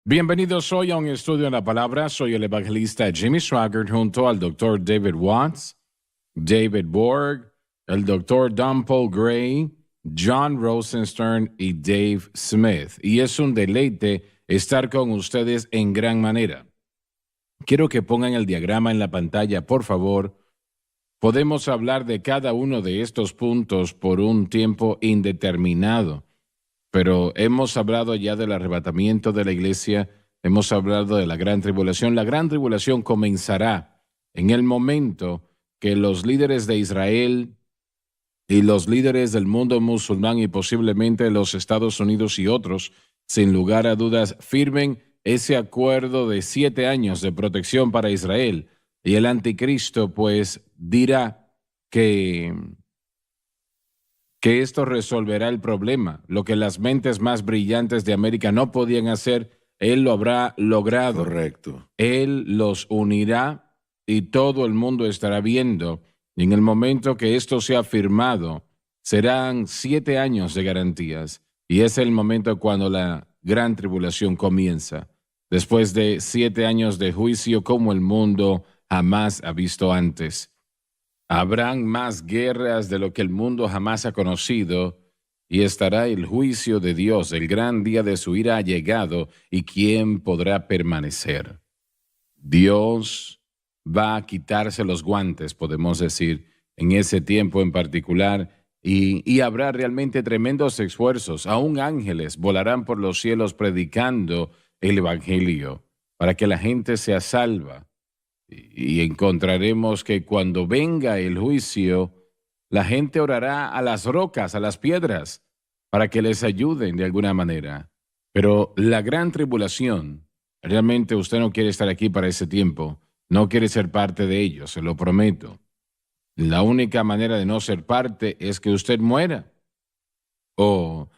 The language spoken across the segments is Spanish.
Bienvenidos hoy a un estudio en la palabra. Soy el evangelista Jimmy Swaggart junto al doctor David Watts, David Borg, el doctor Don Paul Gray, John Rosenstern y Dave Smith. Y es un deleite estar con ustedes en gran manera. Quiero que pongan el diagrama en la pantalla, por favor. Podemos hablar de cada uno de estos puntos por un tiempo indeterminado. Pero hemos hablado ya del arrebatamiento de la iglesia, hemos hablado de la gran tribulación. La gran tribulación comenzará en el momento que los líderes de Israel y los líderes del mundo musulmán y posiblemente los Estados Unidos y otros, sin lugar a dudas, firmen ese acuerdo de 7 años de protección para Israel. Y el anticristo pues dirá que esto resolverá el problema. Lo que las mentes más brillantes de América no podían hacer, Él lo habrá logrado. Correcto. Él los unirá y todo el mundo estará viendo. Y en el momento que esto sea firmado, serán 7 años de garantías. Y es el momento cuando la gran tribulación comienza. Después de 7 años de juicio como el mundo jamás ha visto antes. Habrán más guerras de lo que el mundo jamás ha conocido, y estará el juicio de Dios. El gran día de su ira ha llegado, y ¿quién podrá permanecer? Dios va a quitarse los guantes, podemos decir, en ese tiempo en particular, y habrá realmente tremendos esfuerzos. Aún ángeles volarán por los cielos predicando el Evangelio para que la gente sea salva. Y encontraremos que cuando venga el juicio, la gente orará a las rocas, a las piedras, para que les ayuden de alguna manera. Pero la gran tribulación, realmente usted no quiere estar aquí para ese tiempo, no quiere ser parte de ello, se lo prometo. La única manera de no ser parte es que usted muera o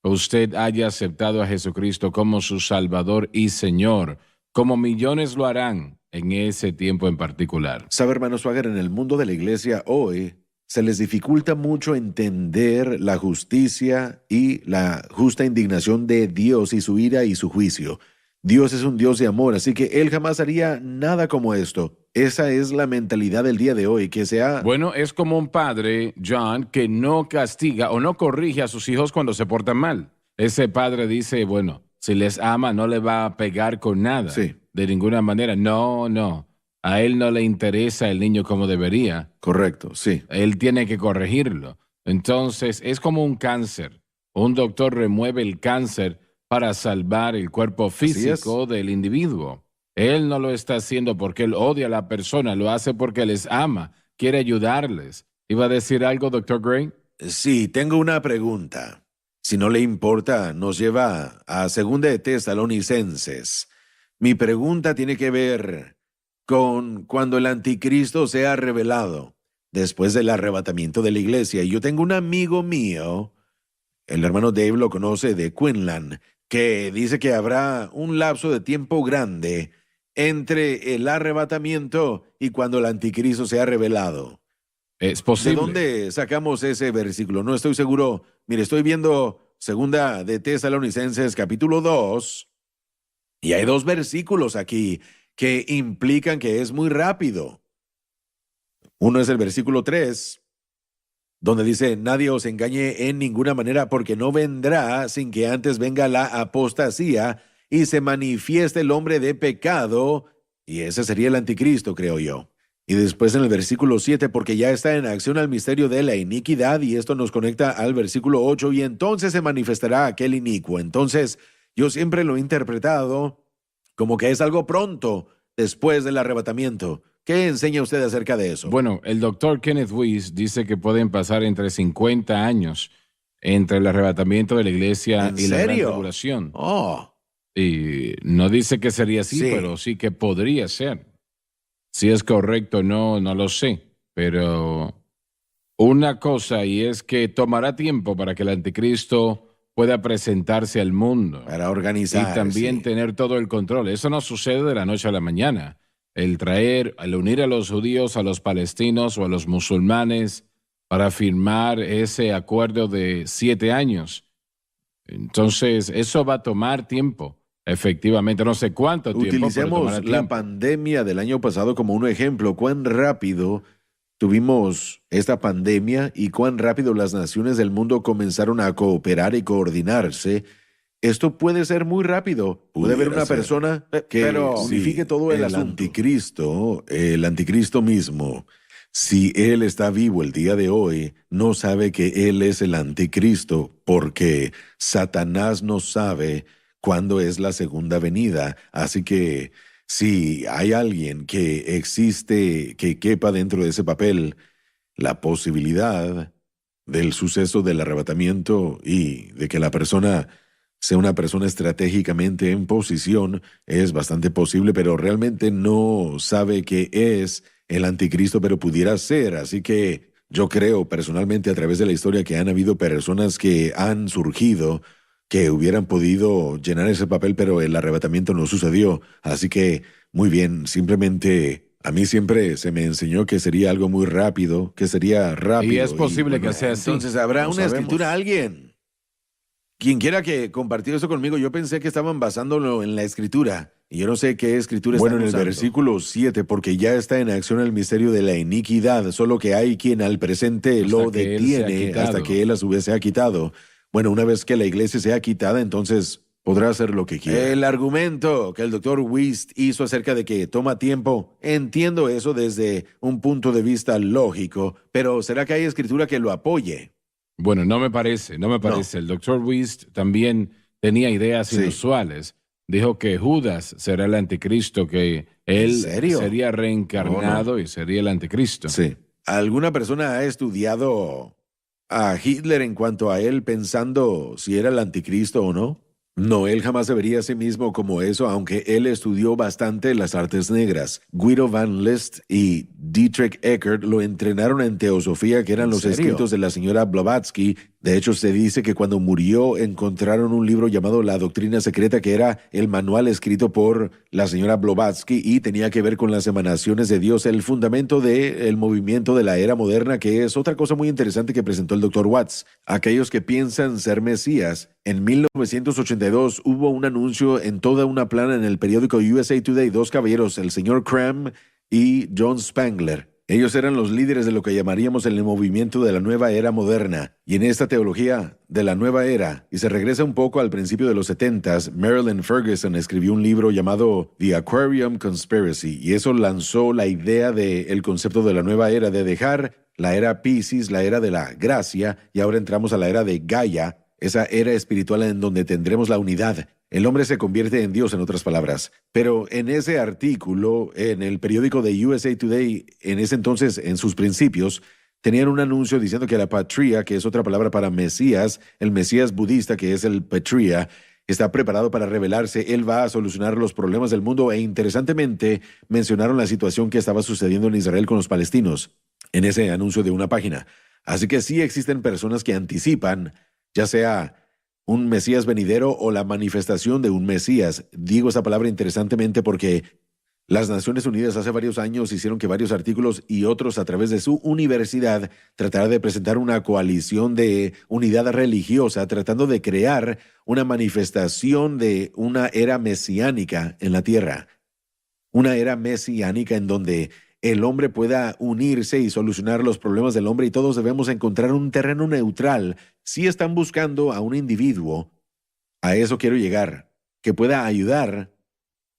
usted haya aceptado a Jesucristo como su Salvador y Señor, como millones lo harán en ese tiempo en particular. Sabe, hermano Swagger, en el mundo de la iglesia hoy se les dificulta mucho entender la justicia y la justa indignación de Dios y su ira y su juicio. Dios es un Dios de amor, así que Él jamás haría nada como esto. Esa es la mentalidad del día de hoy, que sea... Bueno, es como un padre, John, que no castiga o no corrige a sus hijos cuando se portan mal. Ese padre dice, bueno, si les ama no le va a pegar con nada. Sí. De ninguna manera. No. A él no le interesa el niño como debería. Correcto, sí. Él tiene que corregirlo. Entonces, es como un cáncer. Un doctor remueve el cáncer para salvar el cuerpo físico del individuo. Él no lo está haciendo porque él odia a la persona, lo hace porque les ama, quiere ayudarles. ¿Iba a decir algo, doctor Gray? Sí, tengo una pregunta. Si no le importa, nos lleva a 2 de Tesalonicenses. Mi pregunta tiene que ver con cuando el anticristo sea revelado después del arrebatamiento de la iglesia. Y yo tengo un amigo mío, el hermano Dave lo conoce, de Quinlan, que dice que habrá un lapso de tiempo grande entre el arrebatamiento y cuando el anticristo sea revelado. Es posible. ¿De dónde sacamos ese versículo? No estoy seguro. Mire, estoy viendo 2 de Tesalonicenses capítulo 2 y hay 2 versículos aquí que implican que es muy rápido. Uno es el versículo 3, donde dice, nadie os engañe en ninguna manera, porque no vendrá sin que antes venga la apostasía y se manifieste el hombre de pecado, y ese sería el anticristo, creo yo. Y después en el versículo 7, porque ya está en acción el misterio de la iniquidad, y esto nos conecta al versículo 8, y entonces se manifestará aquel inicuo. Entonces, yo siempre lo he interpretado como que es algo pronto después del arrebatamiento. ¿Qué enseña usted acerca de eso? Bueno, el doctor Kenneth Wuest dice que pueden pasar entre 50 años entre el arrebatamiento de la iglesia y la gran tribulación. Y no dice que sería así, pero sí que podría ser. Si es correcto, no lo sé. Pero una cosa, y es que tomará tiempo para que el anticristo pueda presentarse al mundo. Para organizar. Y también tener todo el control. Eso no sucede de la noche a la mañana. El unir a los judíos, a los palestinos o a los musulmanes para firmar ese acuerdo de 7 años. Entonces, eso va a tomar tiempo. Efectivamente, no sé cuánto tiempo, pero Utilicemos tomará la tiempo. pandemia del año pasado como un ejemplo. Cuán rápido tuvimos esta pandemia y cuán rápido las naciones del mundo comenzaron a cooperar y coordinarse. Esto puede ser muy rápido. Puede haber Pudiera una ser. persona que Pero unifique todo el asunto. el anticristo mismo, si él está vivo el día de hoy, no sabe que él es el anticristo, porque Satanás no sabe cuándo es la segunda venida. Así que si hay alguien que existe, que quepa dentro de ese papel, la posibilidad del suceso del arrebatamiento y de que la persona sea una persona estratégicamente en posición es bastante posible, pero realmente no sabe que es el anticristo, pero pudiera ser. Así que yo creo personalmente a través de la historia que han habido personas que han surgido que hubieran podido llenar ese papel, pero el arrebatamiento no sucedió. Así que, muy bien, simplemente a mí siempre se me enseñó que sería algo muy rápido, que sería rápido. Y es posible Bueno, que sea así. entonces habrá No una sabemos. escritura, alguien. Quien quiera que compartiera eso conmigo, yo pensé que estaban basándolo en la escritura. Y yo no sé qué escritura Bueno, en están el usando. versículo 7, porque ya está en acción el misterio de la iniquidad, solo que hay quien al presente Hasta lo que él sea detiene quitado. hasta que él a su vez sea quitado. Bueno, una vez que la iglesia sea quitada, entonces podrá hacer lo que quiera. El argumento que el doctor Wist hizo acerca de que toma tiempo, entiendo eso desde un punto de vista lógico, pero ¿será que hay escritura que lo apoye? Bueno, no me parece. El doctor Wist también tenía ideas Sí. inusuales. Dijo que Judas será el anticristo, que él serio? sería reencarnado y sería el anticristo. Sí. ¿Alguna persona ha estudiado a Hitler en cuanto a él pensando si era el anticristo o no? No, él jamás se vería a sí mismo como eso, aunque él estudió bastante las artes negras. Guido van List y Dietrich Eckert lo entrenaron en teosofía, que eran ¿En los serio? escritos de la señora Blavatsky. De hecho, se dice que cuando murió encontraron un libro llamado La Doctrina Secreta, que era el manual escrito por la señora Blavatsky y tenía que ver con las emanaciones de Dios, el fundamento del movimiento de la era moderna, que es otra cosa muy interesante que presentó el doctor Watts. Aquellos que piensan ser Mesías, en 1982 hubo un anuncio en toda una plana en el periódico USA Today, dos caballeros, el señor Cram y John Spangler. Ellos eran los líderes de lo que llamaríamos el movimiento de la nueva era moderna. Y en esta teología de la nueva era, y se regresa un poco al principio de los 70s, Marilyn Ferguson escribió un libro llamado The Aquarium Conspiracy, y eso lanzó la idea del concepto de la nueva era, de dejar la era Piscis, la era de la gracia, y ahora entramos a la era de Gaia, esa era espiritual en donde tendremos la unidad. El hombre se convierte en Dios, en otras palabras. Pero en ese artículo, en el periódico de USA Today, en ese entonces, en sus principios, tenían un anuncio diciendo que la patria, que es otra palabra para Mesías, el Mesías budista, que es el patria, está preparado para revelarse. Él va a solucionar los problemas del mundo. E interesantemente, mencionaron la situación que estaba sucediendo en Israel con los palestinos en ese anuncio de una página. Así que sí existen personas que anticipan, ya sea un Mesías venidero o la manifestación de un Mesías. Digo esa palabra interesantemente porque las Naciones Unidas hace varios años hicieron que varios artículos y otros a través de su universidad trataran de presentar una coalición de unidad religiosa, tratando de crear una manifestación de una era mesiánica en la tierra. Una era mesiánica en donde el hombre pueda unirse y solucionar los problemas del hombre, y todos debemos encontrar un terreno neutral. Si están buscando a un individuo, a eso quiero llegar, que pueda ayudar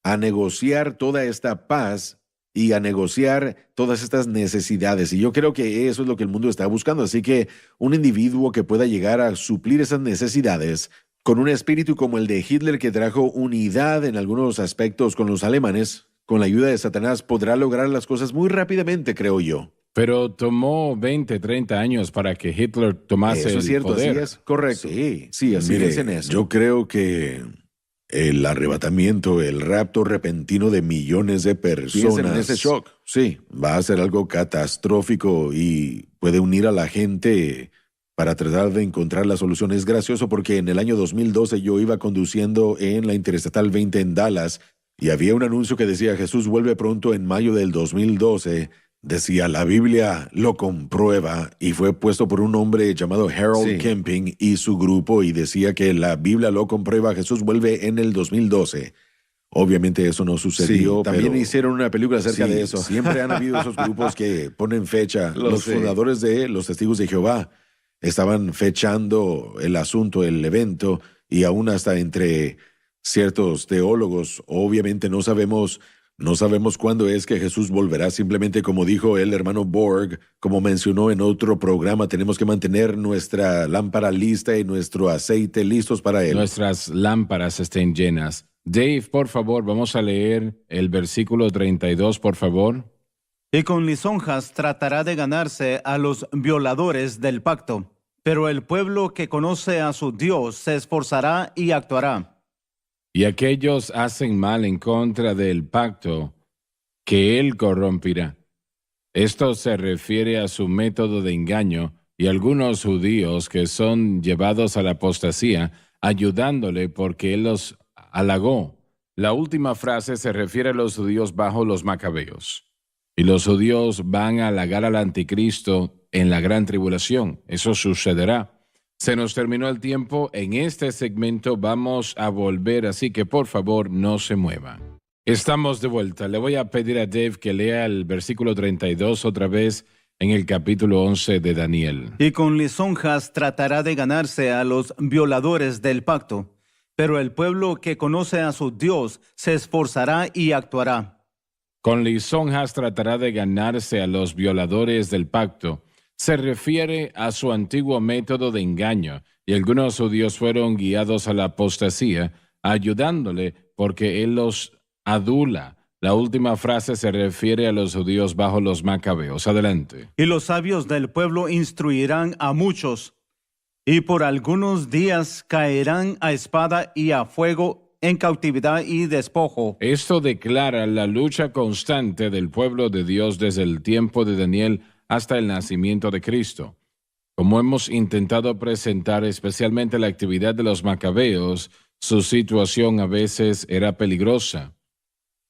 a negociar toda esta paz y a negociar todas estas necesidades. Y yo creo que eso es lo que el mundo está buscando. Así que un individuo que pueda llegar a suplir esas necesidades con un espíritu como el de Hitler, que trajo unidad en algunos aspectos con los alemanes, con la ayuda de Satanás, podrá lograr las cosas muy rápidamente, creo yo. Pero tomó 20, 30 años para que Hitler tomase Eso el es cierto, poder. así es, correcto. Sí, así Mire, dicen eso. yo creo que el arrebatamiento, el rapto repentino de millones de Piensen personas, en ese shock. sí, va a ser algo catastrófico y puede unir a la gente para tratar de encontrar la solución. Es gracioso porque en el año 2012 yo iba conduciendo en la Interestatal 20 en Dallas y había un anuncio que decía: Jesús vuelve pronto en mayo del 2012. decía, la Biblia lo comprueba, y fue puesto por un hombre llamado Harold Camping y su grupo, y decía que la Biblia lo comprueba. Jesús vuelve en el 2012. Obviamente eso no sucedió. Sí, también pero hicieron una película acerca de eso. Siempre han habido esos grupos que ponen fecha. Los fundadores de los Testigos de Jehová estaban fechando el asunto, el evento, y aún hasta entre ciertos teólogos, obviamente no sabemos cuándo es que Jesús volverá. Simplemente, como dijo el hermano Borg, como mencionó en otro programa, tenemos que mantener nuestra lámpara lista y nuestro aceite listos para él. Nuestras lámparas estén llenas. Dave, por favor, vamos a leer el versículo 32, por favor. Y con lisonjas tratará de ganarse a los violadores del pacto, pero el pueblo que conoce a su Dios se esforzará y actuará. Y aquellos hacen mal en contra del pacto que él corrompirá. Esto se refiere a su método de engaño y algunos judíos que son llevados a la apostasía, ayudándole porque él los halagó. La última frase se refiere a los judíos bajo los macabeos. Y los judíos van a halagar al anticristo en la gran tribulación. Eso sucederá. Se nos terminó el tiempo. En este segmento vamos a volver, así que por favor no se mueva. Estamos de vuelta. Le voy a pedir a Dave que lea el versículo 32 otra vez en el capítulo 11 de Daniel. Y con lisonjas tratará de ganarse a los violadores del pacto, pero el pueblo que conoce a su Dios se esforzará y actuará. Con lisonjas tratará de ganarse a los violadores del pacto. Se refiere a su antiguo método de engaño, y algunos judíos fueron guiados a la apostasía, ayudándole porque él los adula. La última frase se refiere a los judíos bajo los macabeos. Adelante. Y los sabios del pueblo instruirán a muchos, y por algunos días caerán a espada y a fuego, en cautividad y despojo. Esto declara la lucha constante del pueblo de Dios desde el tiempo de Daniel hasta el nacimiento de Cristo. Como hemos intentado presentar, especialmente la actividad de los macabeos, su situación a veces era peligrosa.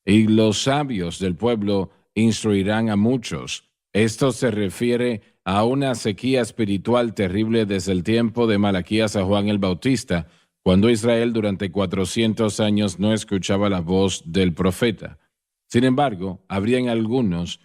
Y los sabios del pueblo instruirán a muchos. Esto se refiere a una sequía espiritual terrible desde el tiempo de Malaquías a Juan el Bautista, cuando Israel durante 400 años no escuchaba la voz del profeta. Sin embargo, habrían algunos,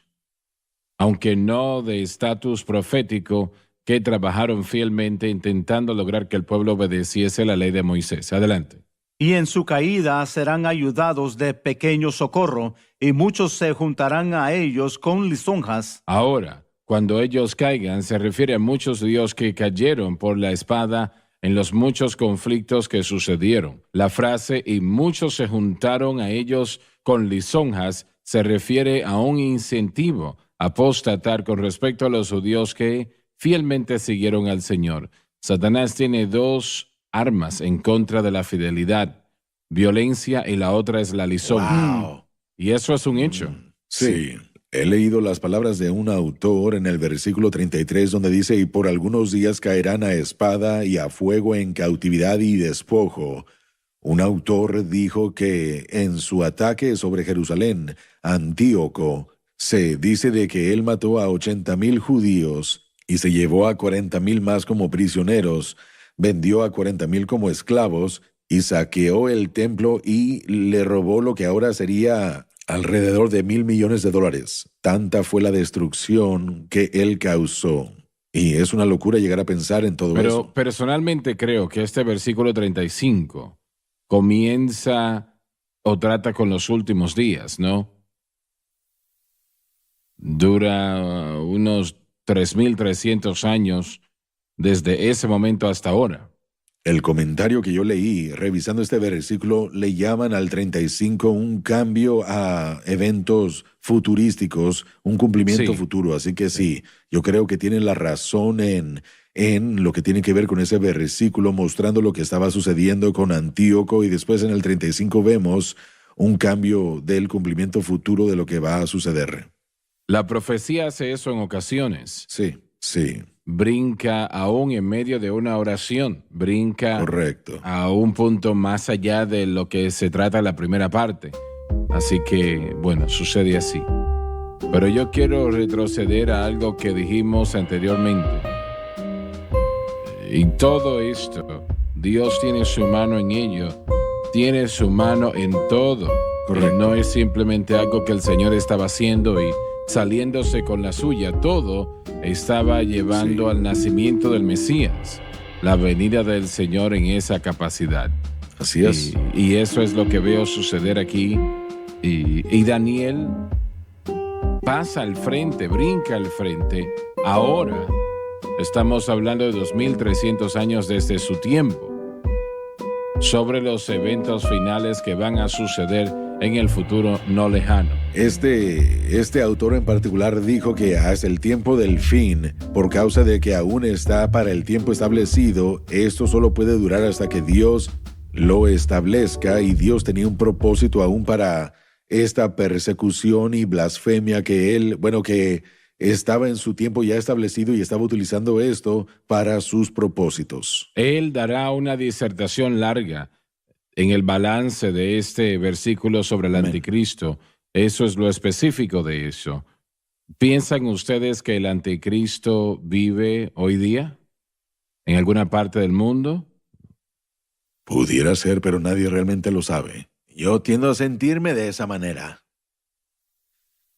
aunque no de estatus profético, que trabajaron fielmente intentando lograr que el pueblo obedeciese la ley de Moisés. Adelante. Y en su caída serán ayudados de pequeño socorro, y muchos se juntarán a ellos con lisonjas. Ahora, cuando ellos caigan, se refiere a muchos judíos que cayeron por la espada en los muchos conflictos que sucedieron. La frase "y muchos se juntaron a ellos con lisonjas" se refiere a un incentivo a apostatar con respecto a los judíos que fielmente siguieron al Señor. Satanás tiene dos armas en contra de la fidelidad: violencia, y la otra es la lisonja. Wow. Y eso es un hecho. Sí. He leído las palabras de un autor en el versículo 33 donde dice, y por algunos días caerán a espada y a fuego en cautividad y despojo. Un autor dijo que en su ataque sobre Jerusalén, Antíoco, se dice de que él mató a 80,000 judíos y se llevó a 40,000 más como prisioneros, vendió a 40,000 como esclavos y saqueó el templo y le robó lo que ahora sería alrededor de $1,000 millones. Tanta fue la destrucción que él causó. Y es una locura llegar a pensar en todo eso. Pero personalmente creo que este versículo 35 comienza o trata con los últimos días, ¿no? Dura unos 3,300 años desde ese momento hasta ahora. El comentario que yo leí, revisando este versículo, le llaman al 35 un cambio a eventos futurísticos, un cumplimiento futuro. Así que sí, yo creo que tienen la razón en lo que tiene que ver con ese versículo, mostrando lo que estaba sucediendo con Antíoco, y después en el 35 vemos un cambio del cumplimiento futuro de lo que va a suceder. La profecía hace eso en ocasiones. Sí. Brinca aún en medio de una oración, brinca correcto a un punto más allá de lo que se trata la primera parte. Así que, bueno, sucede así. Pero yo quiero retroceder a algo que dijimos anteriormente. Y todo esto, Dios tiene su mano en ello, tiene su mano en todo. Correcto. No es simplemente algo que el Señor estaba haciendo y saliéndose con la suya. Todo estaba llevando al nacimiento del Mesías, la venida del Señor en esa capacidad. Así es. Y eso es lo que veo suceder aquí. Y Daniel pasa al frente, brinca al frente. Ahora estamos hablando de 2300 años desde su tiempo, sobre los eventos finales que van a suceder en el futuro no lejano. Este autor en particular dijo que hasta el tiempo del fin, por causa de que aún está para el tiempo establecido, esto solo puede durar hasta que Dios lo establezca, y Dios tenía un propósito aún para esta persecución y blasfemia que estaba en su tiempo ya establecido y estaba utilizando esto para sus propósitos. Él dará una disertación larga en el balance de este versículo sobre el anticristo. Eso es lo específico de eso. ¿Piensan ustedes que el anticristo vive hoy día en alguna parte del mundo? Pudiera ser, pero nadie realmente lo sabe. Yo tiendo a sentirme de esa manera.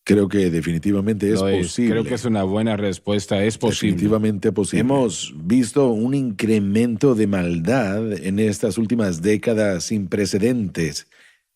Creo que definitivamente es posible. Creo que es una buena respuesta. Es posible. Definitivamente posible. Hemos visto un incremento de maldad en estas últimas décadas sin precedentes.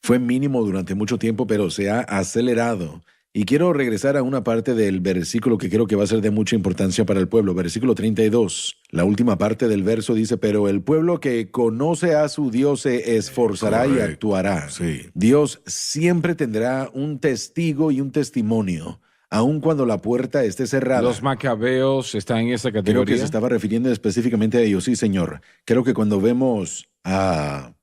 Fue mínimo durante mucho tiempo, pero se ha acelerado. Y quiero regresar a una parte del versículo que creo que va a ser de mucha importancia para el pueblo. Versículo 32. La última parte del verso dice: pero el pueblo que conoce a su Dios se esforzará y actuará. Sí. Dios siempre tendrá un testigo y un testimonio, aun cuando la puerta esté cerrada. ¿Los macabeos están en esa Creo categoría? que se estaba refiriendo específicamente a ellos. Sí, señor. Creo que cuando vemos a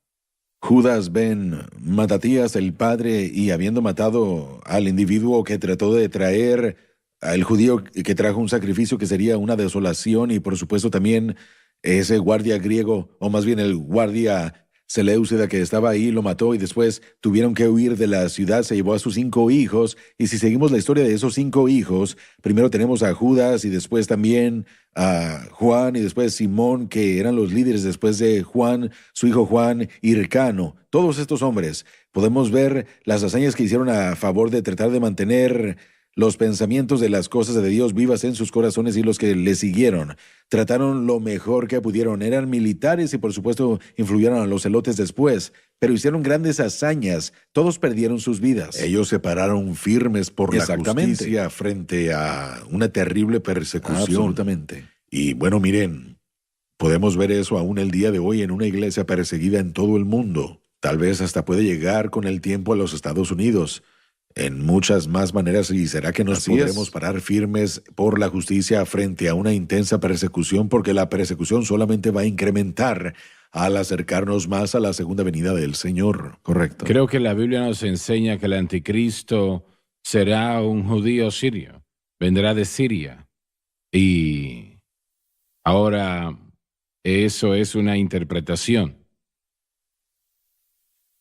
Judas ben Matatías, el padre, y habiendo matado al individuo que trató de traer, al judío que trajo un sacrificio que sería una desolación, y por supuesto también ese guardia griego, o más bien el guardia Seleucida que estaba ahí, lo mató, y después tuvieron que huir de la ciudad, se llevó a sus 5 hijos, y si seguimos la historia de esos 5 hijos, primero tenemos a Judas, y después también a Juan, y después Simón, que eran los líderes después de Juan, su hijo Juan, Hircano. Todos estos hombres, podemos ver las hazañas que hicieron a favor de tratar de mantener los pensamientos de las cosas de Dios vivas en sus corazones, y los que le siguieron trataron lo mejor que pudieron. Eran militares y por supuesto influyeron a los celotes después, pero hicieron grandes hazañas. Todos perdieron sus vidas. Ellos se pararon firmes por la Exactamente. justicia frente a una terrible persecución. Absolutamente. Y bueno, miren, podemos ver eso aún el día de hoy en una iglesia perseguida en todo el mundo. Tal vez hasta puede llegar con el tiempo a los Estados Unidos, en muchas más maneras. ¿Y será que nos Así podremos es. parar firmes por la justicia frente a una intensa persecución? Porque la persecución solamente va a incrementar al acercarnos más a la segunda venida del Señor. Correcto. Creo que la Biblia nos enseña que el anticristo será un judío sirio. Vendrá de Siria. Y ahora eso es una interpretación.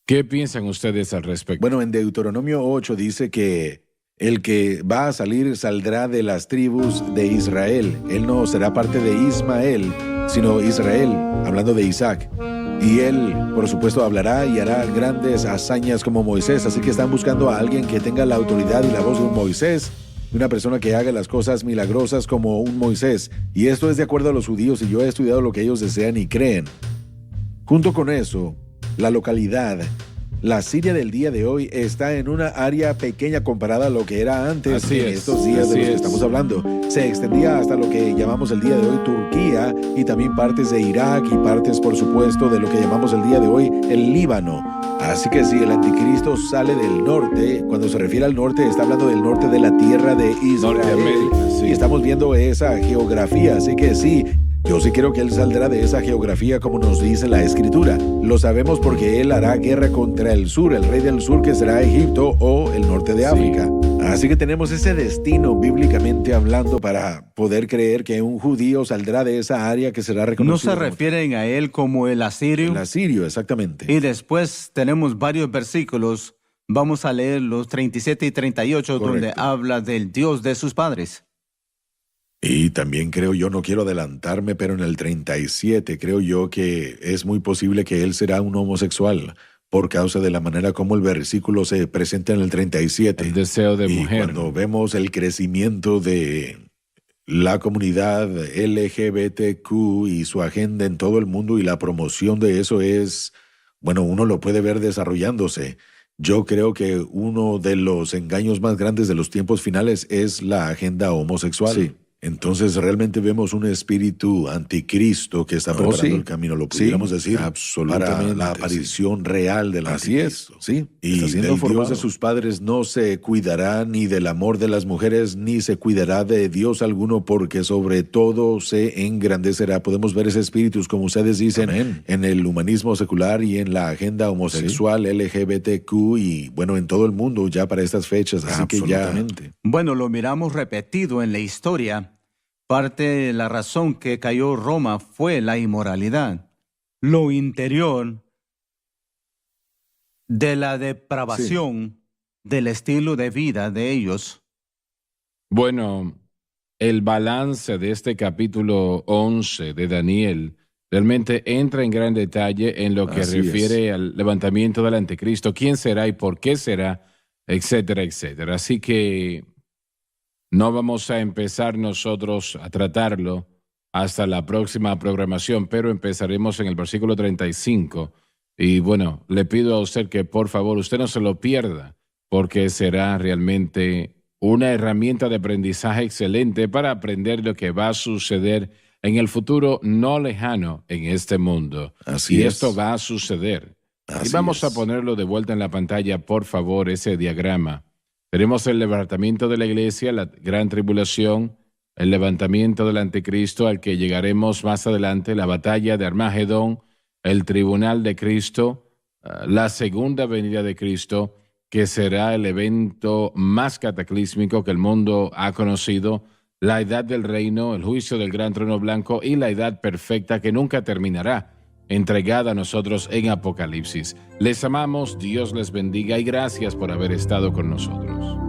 ¿Qué piensan ustedes al respecto? Bueno, en Deuteronomio 8 dice que el que va a salir saldrá de las tribus de Israel. Él no será parte de Ismael, sino Israel, hablando de Isaac. Y él, por supuesto, hablará y hará grandes hazañas como Moisés. Así que están buscando a alguien que tenga la autoridad y la voz de un Moisés, una persona que haga las cosas milagrosas como un Moisés. Y esto es de acuerdo a los judíos, y yo he estudiado lo que ellos desean y creen. Junto con eso, la localidad, la Siria del día de hoy, está en una área pequeña comparada a lo que era antes. Así en es, estos días de así los que es. estamos hablando. Se extendía hasta lo que llamamos el día de hoy Turquía, y también partes de Irak, y partes, por supuesto, de lo que llamamos el día de hoy el Líbano. Así que si el anticristo sale del norte, cuando se refiere al norte, está hablando del norte de la tierra de Israel. Norteamérica, sí. Y estamos viendo esa geografía, así que sí. Yo sí creo que él saldrá de esa geografía como nos dice la Escritura. Lo sabemos porque él hará guerra contra el sur, el rey del sur, que será Egipto o el norte de África. Así que tenemos ese destino bíblicamente hablando para poder creer que un judío saldrá de esa área que será No reconocido. se refieren a él como el asirio. El asirio, exactamente. Y después tenemos varios versículos Vamos a leer los 37 y 38, Correcto. donde habla del Dios de sus padres. Y también creo yo, no quiero adelantarme, pero en el 37 creo yo que es muy posible que él será un homosexual por causa de la manera como el versículo se presenta en el 37. El deseo de y mujer. cuando vemos el crecimiento de la comunidad LGBTQ y su agenda en todo el mundo y la promoción de eso es, bueno, uno lo puede ver desarrollándose. Yo creo que uno de los engaños más grandes de los tiempos finales es la agenda homosexual. Sí. Entonces realmente vemos un espíritu anticristo que está preparando sí. el camino, lo pudiéramos decir, absolutamente, para la sí. aparición real del Así es, anticristo. sí. Y Está siendo del formado. Dios de sus padres no se cuidará ni del amor de las mujeres, ni se cuidará de Dios alguno, porque sobre todo se engrandecerá. Podemos ver ese espíritu, como ustedes dicen, Amén. en el humanismo secular y en la agenda homosexual, LGBTQ, y bueno, en todo el mundo ya para estas fechas. Así que ya... Absolutamente. Bueno, lo miramos repetido en la historia. Parte de la razón que cayó Roma fue la inmoralidad, lo interior de la depravación del estilo de vida de ellos. Bueno, el balance de este capítulo 11 de Daniel realmente entra en gran detalle en lo que Así refiere al levantamiento del anticristo, quién será y por qué será, etcétera, etcétera. Así que no vamos a empezar nosotros a tratarlo hasta la próxima programación, pero empezaremos en el versículo 35. Y bueno, le pido a usted que por favor usted no se lo pierda, porque será realmente una herramienta de aprendizaje excelente para aprender lo que va a suceder en el futuro no lejano en este mundo. Así y es. esto va a suceder. Así y vamos a es. ponerlo de vuelta en la pantalla, por favor, ese diagrama. Tenemos el levantamiento de la iglesia, la gran tribulación, el levantamiento del anticristo al que llegaremos más adelante, la batalla de Armagedón, el tribunal de Cristo, la segunda venida de Cristo, que será el evento más cataclísmico que el mundo ha conocido, la edad del reino, el juicio del gran trono blanco y la edad perfecta que nunca terminará, entregada a nosotros en Apocalipsis. Les amamos, Dios les bendiga y gracias por haber estado con nosotros.